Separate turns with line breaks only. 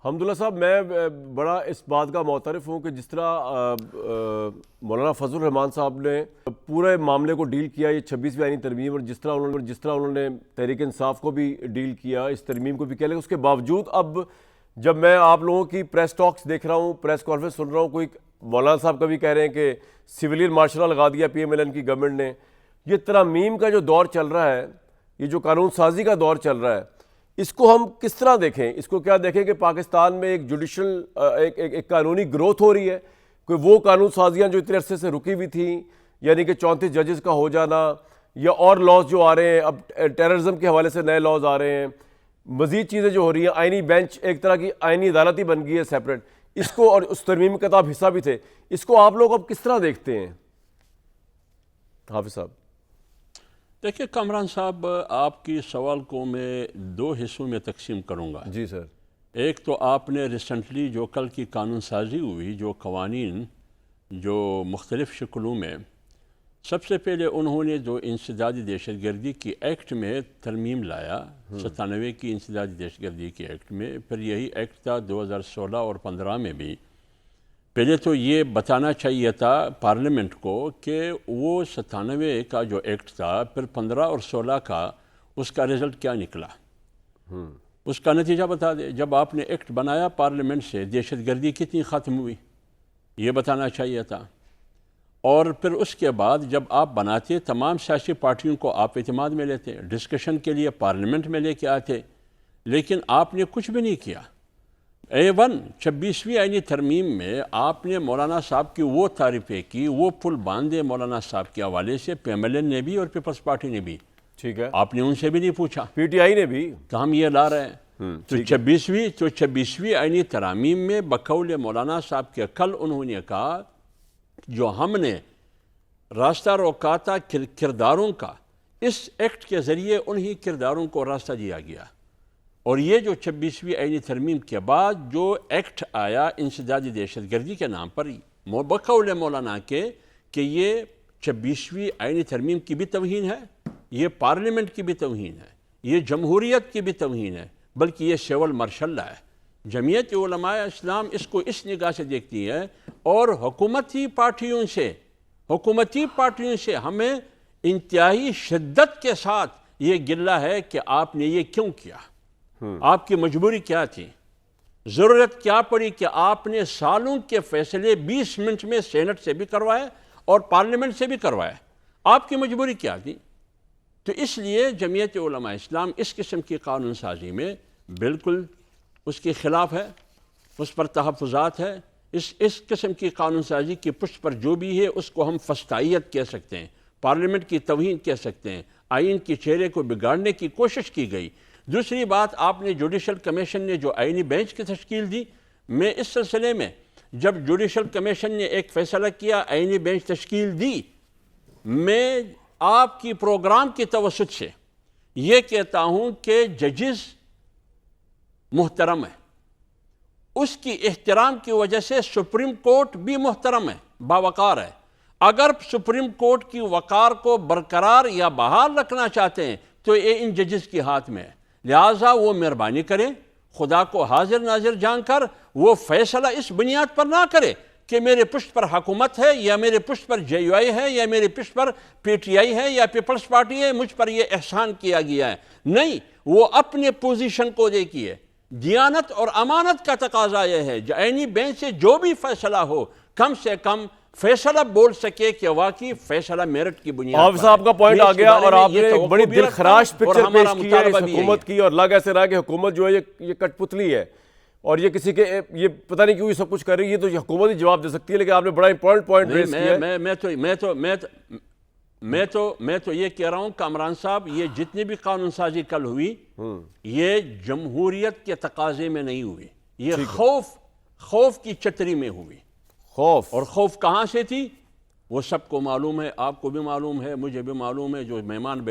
حمداللہ صاحب، میں بڑا اس بات کا معترف ہوں کہ جس طرح مولانا فضل الرحمان صاحب نے پورے معاملے کو ڈیل کیا، یہ 26ویں آئینی ترمیم، اور جس طرح انہوں نے تحریک انصاف کو بھی ڈیل کیا، اس ترمیم کو بھی کیا، لیکن اس کے باوجود اب جب میں آپ لوگوں کی پریس ٹاکس دیکھ رہا ہوں، پریس کانفرنس سن رہا ہوں، کوئی مولانا صاحب کا بھی کہہ رہے ہیں کہ سویلین مارشل لا لگا دیا پی ایم ایل این کی گورنمنٹ نے. یہ ترامیم کا جو دور چل رہا ہے، یہ جو قانون سازی کا دور چل رہا ہے، اس کو ہم کس طرح دیکھیں؟ اس کو کیا دیکھیں کہ پاکستان میں ایک جوڈیشل ایک قانونی گروتھ ہو رہی ہے؟ کوئی وہ قانون سازیاں جو اتنے عرصے سے رکی ہوئی تھیں، یعنی کہ 34 ججز کا ہو جانا، یا اور لاز جو آ رہے ہیں، اب ٹیررزم کے حوالے سے نئے لاز آ رہے ہیں، مزید چیزیں جو ہو رہی ہیں، آئینی بینچ ایک طرح کی آئینی عدالت ہی بن گئی ہے سیپریٹ، اس کو، اور اس ترمیم کا تو آپ حصہ بھی تھے، اس کو آپ لوگ اب کس طرح دیکھتے ہیں حافظ صاحب؟
دیکھیے کامران صاحب، آپ کی سوال کو میں دو حصوں میں تقسیم کروں گا.
جی سر.
ایک تو آپ نے ریسنٹلی جو کل کی قانون سازی ہوئی، جو قوانین جو مختلف شکلوں میں، سب سے پہلے انہوں نے جو انسدادی دہشت گردی کی ایکٹ میں ترمیم لایا، 97 کی انسدادی دہشت گردی کے ایکٹ میں، پھر یہی ایکٹ تھا 2016 اور 15 میں بھی. پہلے تو یہ بتانا چاہیے تھا پارلیمنٹ کو کہ وہ 97 کا جو ایکٹ تھا، پھر 15 اور 16 کا، اس کا رزلٹ کیا نکلا، اس کا نتیجہ بتا دے. جب آپ نے ایکٹ بنایا پارلیمنٹ سے، دہشت گردی کتنی ختم ہوئی، یہ بتانا چاہیے تھا. اور پھر اس کے بعد جب آپ بناتے، تمام سیاسی پارٹیوں کو آپ اعتماد میں لیتے، ڈسکشن کے لیے پارلیمنٹ میں لے کے آتے، لیکن آپ نے کچھ بھی نہیں کیا. A1 26ویں آئینی ترمیم میں آپ نے مولانا صاحب کی وہ تعریفیں کی، وہ پل باندھے مولانا صاحب کے حوالے سے، پی ایم ایل این نے بھی اور پیپلز پارٹی نے بھی.
ٹھیک ہے.
آپ نے ان سے بھی نہیں پوچھا،
پی ٹی آئی نے بھی،
کہ ہم یہ لا رہے ہیں. تو 26ویں آئینی ترامیم میں بقول مولانا صاحب کے کل انہوں نے کہا جو ہم نے راستہ روکا تھا کرداروں کا، اس ایکٹ کے ذریعے انہی کرداروں کو راستہ دیا گیا. اور یہ جو 26ویں آئینی ترمیم کے بعد جو ایکٹ آیا انسدادی دہشت گردی کے نام پر، بقول مولانا کے کہ یہ 26ویں آئینی ترمیم کی بھی توہین ہے، یہ پارلیمنٹ کی بھی توہین ہے، یہ جمہوریت کی بھی توہین ہے، بلکہ یہ سول مارشل لا ہے. جمعیت علماء اسلام اس کو اس نگاہ سے دیکھتی ہے، اور حکومتی پارٹیوں سے ہمیں انتہائی شدت کے ساتھ یہ گلہ ہے کہ آپ نے یہ کیوں کیا، آپ کی مجبوری کیا تھی، ضرورت کیا پڑی کہ آپ نے سالوں کے فیصلے 20 منٹ میں سینٹ سے بھی کروائے اور پارلیمنٹ سے بھی کروائے، آپ کی مجبوری کیا تھی. تو اس لیے جمعیت علماء اسلام اس قسم کی قانون سازی میں بالکل اس کے خلاف ہے، اس پر تحفظات ہے. اس قسم کی قانون سازی کی پشت پر جو بھی ہے اس کو ہم فسطائیت کہہ سکتے ہیں، پارلیمنٹ کی توہین کہہ سکتے ہیں، آئین کے چہرے کو بگاڑنے کی کوشش کی گئی. دوسری بات، آپ نے جوڈیشل کمیشن نے جو آئینی بینچ کی تشکیل دی، میں اس سلسلے میں جب جوڈیشل کمیشن نے ایک فیصلہ کیا، آئینی بینچ تشکیل دی، میں آپ کی پروگرام کی توسط سے یہ کہتا ہوں کہ ججز محترم ہے، اس کی احترام کی وجہ سے سپریم کورٹ بھی محترم ہے، باوقار ہے. اگر سپریم کورٹ کی وقار کو برقرار یا بحال رکھنا چاہتے ہیں تو یہ ان ججز کے ہاتھ میں ہے. لہٰذا وہ مہربانی کریں، خدا کو حاضر ناظر جان کر وہ فیصلہ اس بنیاد پر نہ کرے کہ میرے پشت پر حکومت ہے، یا میرے پشت پر جے یو آئی ہے، یا میرے پشت پر پی ٹی آئی ہے، یا پیپلز پارٹی ہے، مجھ پر یہ احسان کیا گیا ہے. نہیں، وہ اپنے پوزیشن کو دیکھیے. دیانت اور امانت کا تقاضا یہ ہے آئینی بینچ سے جو بھی فیصلہ ہو، کم سے کم فیصلہ بول سکے کہ واقعی فیصلہ میرٹ کی بنیاد پر.
آپ صاحب کا پوائنٹ آ گیا، اور آپ نے ایک بڑی دلخراش پکچر پیش کی ہے اس حکومت کی، اور لگ ایسے رہا کہ حکومت جو ہے یہ کٹ پتلی ہے، اور یہ کسی کے یہ پتہ نہیں کیوں یہ سب کچھ کر رہی ہے. یہ تو حکومت ہی جواب دے سکتی ہے، لیکن آپ نے بڑا امپورٹنٹ پوائنٹ ریز کیا ہے.
میں تو یہ کہہ رہا ہوں کامران صاحب، یہ جتنی بھی قانون سازی کل ہوئی، یہ جمہوریت کے تقاضے میں نہیں ہوئی، یہ خوف کی چتری میں ہوئی. اور خوف کہاں سے تھی وہ سب کو معلوم ہے، آپ کو بھی معلوم ہے، مجھے بھی معلوم ہے، جو مہمان بیٹھے